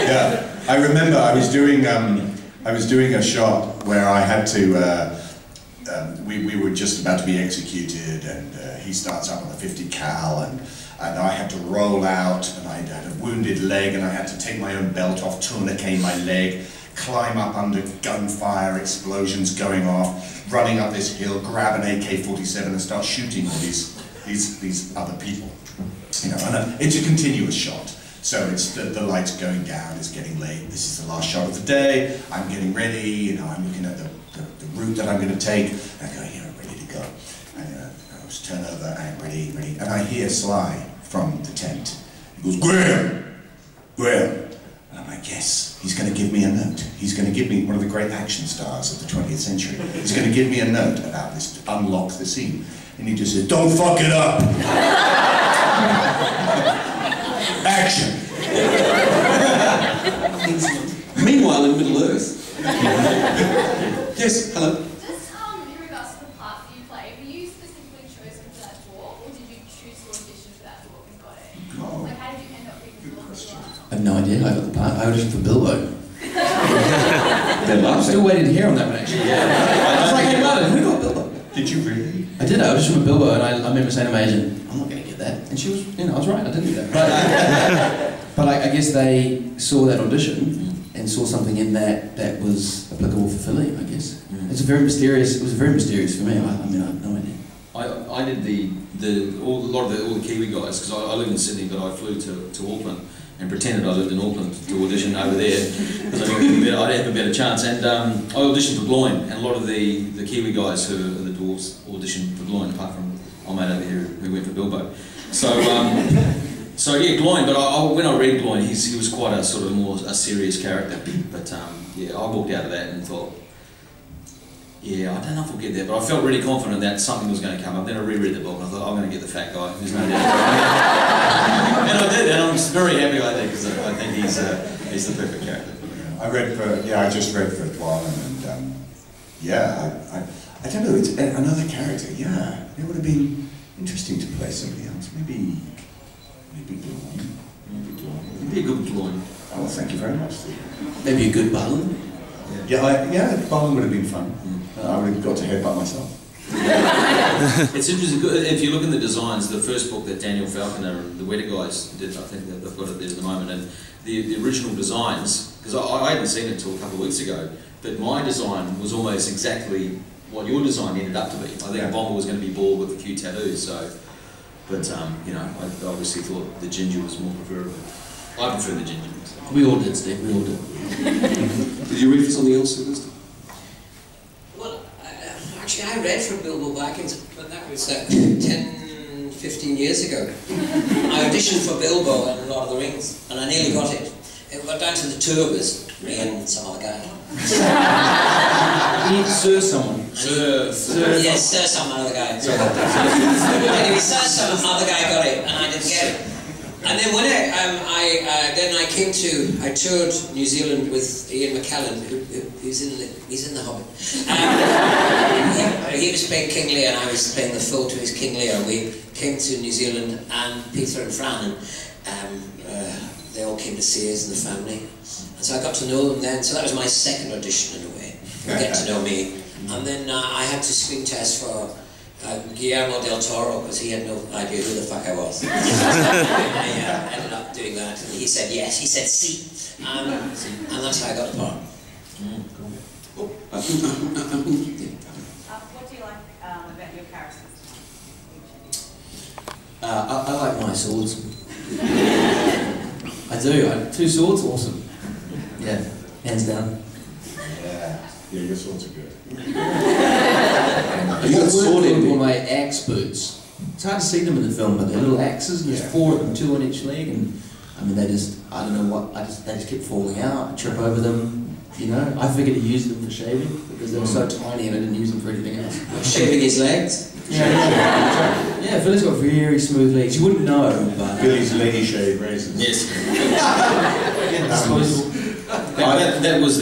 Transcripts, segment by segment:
Yeah, I remember I was doing a shot where I had to. We were just about to be executed, and he starts up on the 50 cal, and I had to roll out, and I had a wounded leg, and I had to take my own belt off, tourniquet my leg, climb up under gunfire, explosions going off, running up this hill, grab an AK-47 and start shooting all these other people. You know, and it's a continuous shot. So it's the lights going down, it's getting late, this is the last shot of the day, I'm getting ready, you know, I'm looking at the route that I'm going to take, and I go, here, I'm ready to go. And I just turn over, I'm ready, and I hear Sly from the tent. He goes, Graham! And I'm like, yes, he's going to give me a note. He's going to give me one of the great action stars of the 20th century. He's going to give me a note about this to unlock the scene. And he just says, don't fuck it up! Action! Meanwhile, in Middle Earth. Yes, hello. Just in regards to the part that you play, were you specifically chosen for that dwarf, or did you choose to audition for that dwarf and got it? Oh. Like, how did you end up being the dwarf? I have no idea. I got the part. I auditioned for Bilbo. I'm still waiting to hear on that one, actually. Yeah. I was like, hey, Martin, who got Bilbo? Did you really? I did. I auditioned for Bilbo, and I remember saying to my agent, I'm not going to get that. And she was, you know, I was right. I didn't do that. But I guess they saw that audition and saw something in that was applicable for Philly, I guess. It's a very mysterious. It was very mysterious for me. I mean, I have no idea. I did all the Kiwi guys, because I live in Sydney, but I flew to Auckland and pretended I lived in Auckland to audition over there because I knew I'd have a better chance. And I auditioned for Gloin, and a lot of the Kiwi guys who are the dwarves auditioned for Gloin, apart from our mate over here who went for Bilbo. So yeah, Gloin. But when I read Gloin, he was quite a sort of more a serious character. But yeah, I walked out of that and thought, yeah, I don't know if we'll get there, but I felt really confident that something was going to come up. Then I reread the book and I thought, I'm going to get the fat guy. There's no doubt. And I did, and I'm very happy I did, because I think he's the perfect character. I just read for Dwalin, and yeah, I don't know, it's another character, yeah. It would have been interesting to play somebody else, maybe Gloin. It'd be a good Gloin. Oh, well, thank you very much, Steve. Maybe a good Balin. Yeah, Balin would have been fun. I would have got to headbutt myself. It's interesting, if you look in the designs, the first book that Daniel Falconer and the Weta guys did, I think they've got it there at the moment, and the original designs, because I hadn't seen it until a couple of weeks ago, but my design was almost exactly what your design ended up to be. I think Bomber was going to be bald with a few tattoos, so, but you know, I obviously thought the ginger was more preferable. I prefer the ginger. So. We all did, Steve, we all did. Did you read for something else, Sylvester? Well, actually I read for Bilbo Baggins, but that was 10, 15 years ago. I auditioned for Bilbo in Lord of the Rings, and I nearly got it. It got down to the two of us, me and some other guy. Sir someone. Yes, Sir some other guy. Anyway, Sir some other guy got it, and I didn't get it. And then when I toured New Zealand with Ian McKellen, who's in the Hobbit. He was playing King Lear and I was playing the foe to his King Lear. We came to New Zealand, and Peter and Fran, and they all came to see us and the family. And so I got to know them then. So that was my second audition in a way. They get to know me. And then I had to screen test for Guillermo del Toro, because he had no idea who the fuck I was. I ended up doing that, and he said yes, he said si, and that's how I got the part. What do you like about your characters? I like my swords. I do. Two swords, awesome. Yeah, hands down. Yeah, your swords are good. You got a sword in my axe boots. It's hard to see them in the film, but they're little axes, and there's 4 of them, 2 on each leg, and I mean they just, I don't know what, they just kept falling out. I trip over them, you know. I figured to use them for shaving because they were so tiny and I didn't use them for anything else. Shaving his legs? Yeah, Philly's got very smooth legs. You wouldn't know, but Billy's lady shave razors. Yes. That was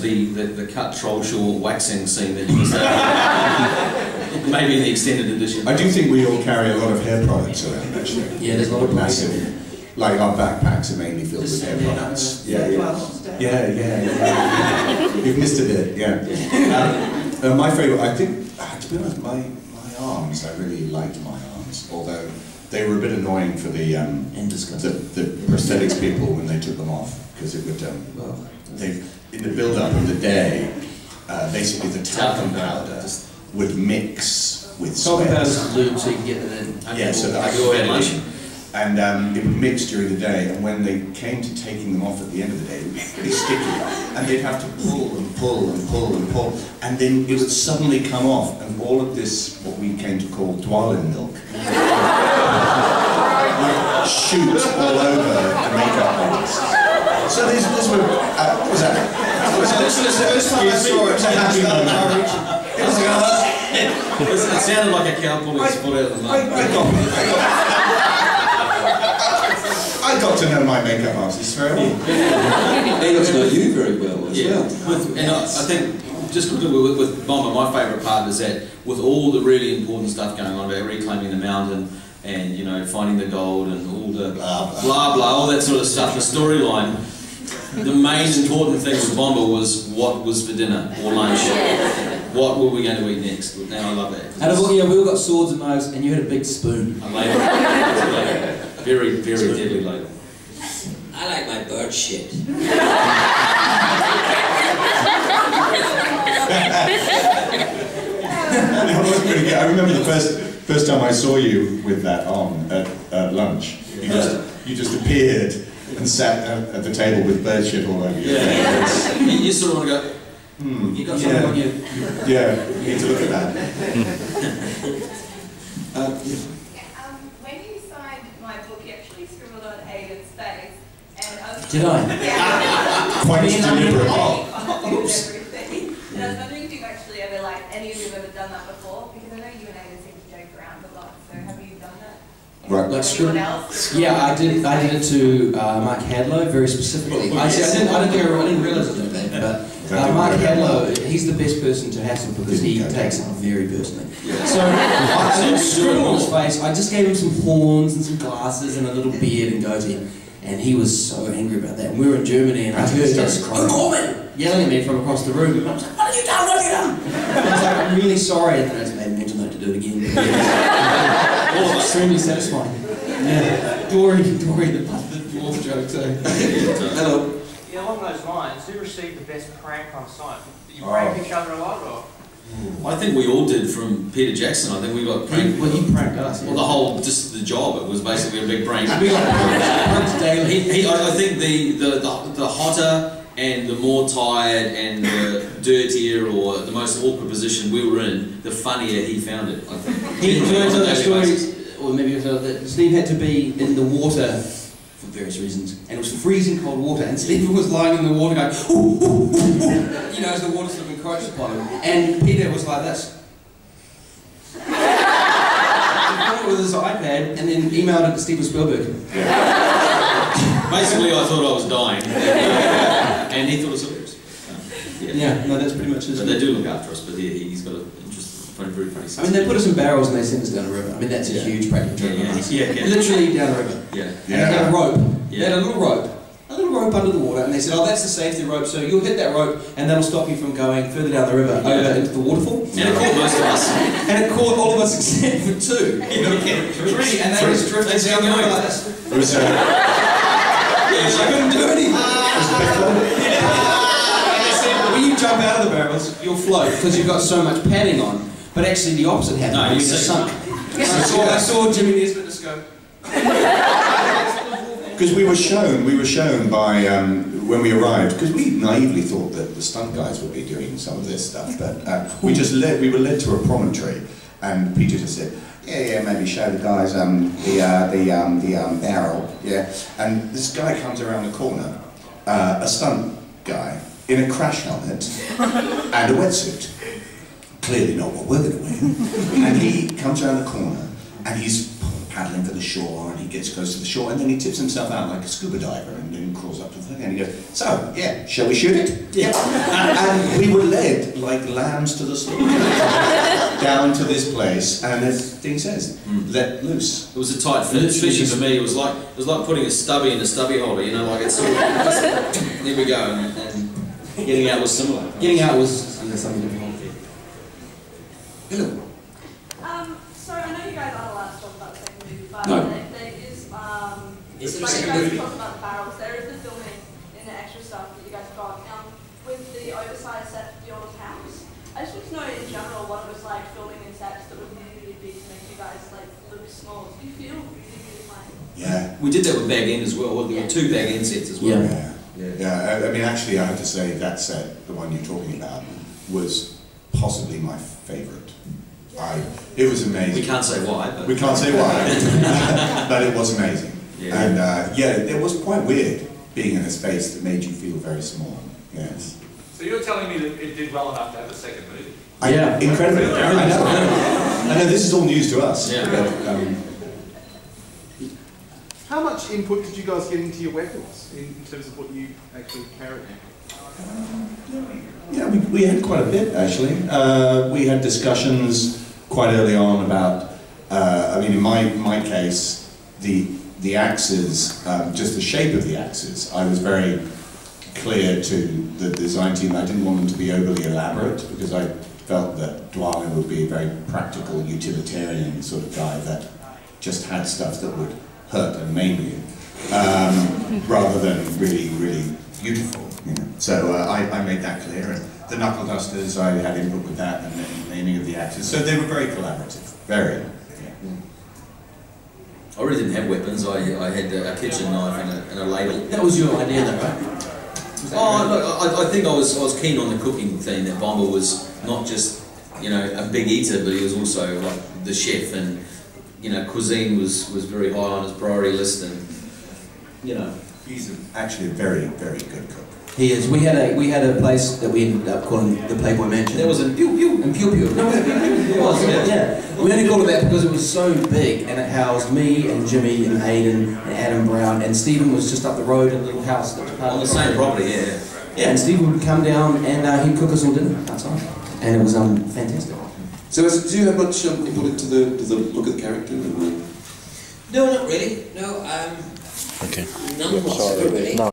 the cut troll shore waxing scene that you must have. Maybe in the extended edition. I do think we all carry a lot of hair products around, actually. Yeah, there's a lot of massive. Like our backpacks are mainly filled with hair products. Yeah. You've missed a bit, yeah. My favourite, I think, to be honest, my arms, I really liked my arms, although they were a bit annoying for the prosthetics people when they took them off, because it would, in the build-up of the day, basically the talcum powder would mix with sweat. Talcum powder's lube so you can get it in. Yeah, so that I could get it in. And it would mix during the day, and when they came to taking them off at the end of the day, it would be pretty sticky, and they'd have to pull and pull and pull and pull, and then it would suddenly come off, and all of this, what we came to call dwalin milk, would shoot all over the makeup artist. So these were, what was that? This was the first time I saw it. It sounded like a cow pulling its foot out of the mud. I got to know my makeup artist very well. He got to know you very well as well. And I think, just with Bomber, my favourite part is that with all the really important stuff going on about reclaiming the mountain and, you know, finding the gold and all the blah blah, all that sort of stuff, the storyline, the main important thing with Bomber was what was for dinner or lunch. What were we going to eat next? Now I love that. And we all got swords and knives, and you had a big spoon. A ladle. Very, very deadly ladle. I like my bird shit. I remember the first time I saw you with that on at lunch. You just appeared and sat at the table with bird shit all over your face. You sort of want to go, you got something on you. Yeah, you need to look at that. When you signed my book, you actually scribbled on Aiden's face. And I was Did I? Yeah. Quite deliberately. Everything. And I was wondering if you've actually ever, like, any of you have ever done that before? Because I know you and Aiden seem to joke around a lot, so have you done that? Right. Like Anyone else? Yeah, I did it to Mark Hadlow very specifically. I didn't realise it, but Mark Hadlow, he's the best person to hassle because he takes it very personally. So I didn't scribble on his face. I just gave him some horns and some glasses and a little beard and goatee, and he was so angry about that. And we were in Germany, and I heard this Gorman yelling at me from across the room. And I was like, "What have you done? What have you done?" And I was like, "I'm really sorry." And then I just made a mental note to do it again. Extremely satisfying. Yeah. Dory, the dwarf joke too. Hello. Yeah, along those lines, who received the best prank on site? Did you prank each other a lot, or? I think we all did from Peter Jackson. I think we got pranked. Well, he pranked us. Well, the whole, just the job, it was basically a big prank. We got pranked daily. I think the hotter and the more tired and the dirtier or the most awkward position we were in, the funnier he found it, I think. He told that story, or maybe it was that Steve had to be in the water for various reasons, and it was freezing cold water, and Steve was lying in the water going, ooh, ooh, ooh, ooh, you know, as the water sort of encroached upon him, and Peter was like this. With his iPad, and then emailed it to Steven Spielberg. Basically, I thought I was dying, and he thought it was hilarious. Yeah, no, that's pretty much it. So they do look after us, but he's got an interesting, very funny sense. I mean, they put us in barrels and they send us down the river. I mean, that's a huge practical joke. Literally down the river. Yeah. And they had a rope. They had a little rope under the water, and they said, "Oh, that's the safety rope. So you'll hit that rope, and that'll stop you from going further down the river over into the waterfall." And it caught most of us. And it caught all of us except for two. Three, and they just drifted down the river like this. It was, I couldn't do anything. When you jump out of the barrels, you'll float because you've got so much padding on. But actually, the opposite happened. No, You just sunk. I saw Jimmy Nesbitt just go. because we were shown by when we arrived, because we naively thought that the stunt guys would be doing some of this stuff, but we were led to a promontory, and Peter just said, "Yeah, maybe show the guys the barrel, yeah." And this guy comes around the corner, a stunt guy in a crash helmet and a wetsuit. Clearly not what we're going to wear. And he comes around the corner, and he's paddling for the shore, and he gets close to the shore, and then he tips himself out like a scuba diver, and then crawls up to the thing, and he goes, "So, yeah, shall we shoot it?" Yeah. And we were led like lambs to the slaughter. down to this place, and as Dean says, let loose. It was a tight fit, especially for me. It was like putting a stubby in a stubby holder. You know, like it's sort of just, there we go, and getting out was similar. Getting out was something different. Hello. So I know you guys aren't allowed to talk about the second movie, but No. there is there a like you second guys movie? talked about the barrels, there is the filming in the extra stuff that you guys got with the oversized set of your house. I just want to know in general what it was like filming in sets that were really big to make you guys like look small. Do you feel really fine? Yeah. We did that with Bag End as well. There were 2 Bag End sets as well. Yeah. I mean, actually, I have to say that set, the one you're talking about, was possibly my favourite. It was amazing. We can't say why. But We can't say why, but it was amazing. Yeah. And it was quite weird being in a space that made you feel very small. Yes. So you're telling me that it did well enough to have a second movie? Incredible. Really? I know. This is all news to us. Yeah. But, How much input did you guys get into your weapons in terms of what you actually carried? yeah, we had quite a bit actually. We had discussions quite early on about. I mean, in my case, the axes, just the shape of the axes, I was very clear to the design team I didn't want them to be overly elaborate because I felt that Dwalin would be a very practical, utilitarian sort of guy that just had stuff that would hurt and maim you, rather than really, really beautiful. You know? So I made that clear, and the knuckle dusters, I had input with that, and the naming of the axes. So they were very collaborative, very. I really didn't have weapons. I had a kitchen knife and a ladle. That was your idea, though, right? I think I was keen on the cooking thing. That Bomber was not just a big eater, but he was also like the chef, and cuisine was very high on his priority list, and He's actually a very, very good cook. He is. We had a place that we ended up calling the Playboy Mansion. that was in Pew Pew. And Pew Pew. No, it was, yeah. We only called it that because it was so big, and it housed me and Jimmy and Hayden and Adam Brown, and Stephen was just up the road in a little house that was part On of the same property, yeah. Yeah, and Stephen would come down and he'd cook us all dinner outside, and it was fantastic. So do you have much input into the look of the character? No, not really. No, Okay. none whatsoever really. No.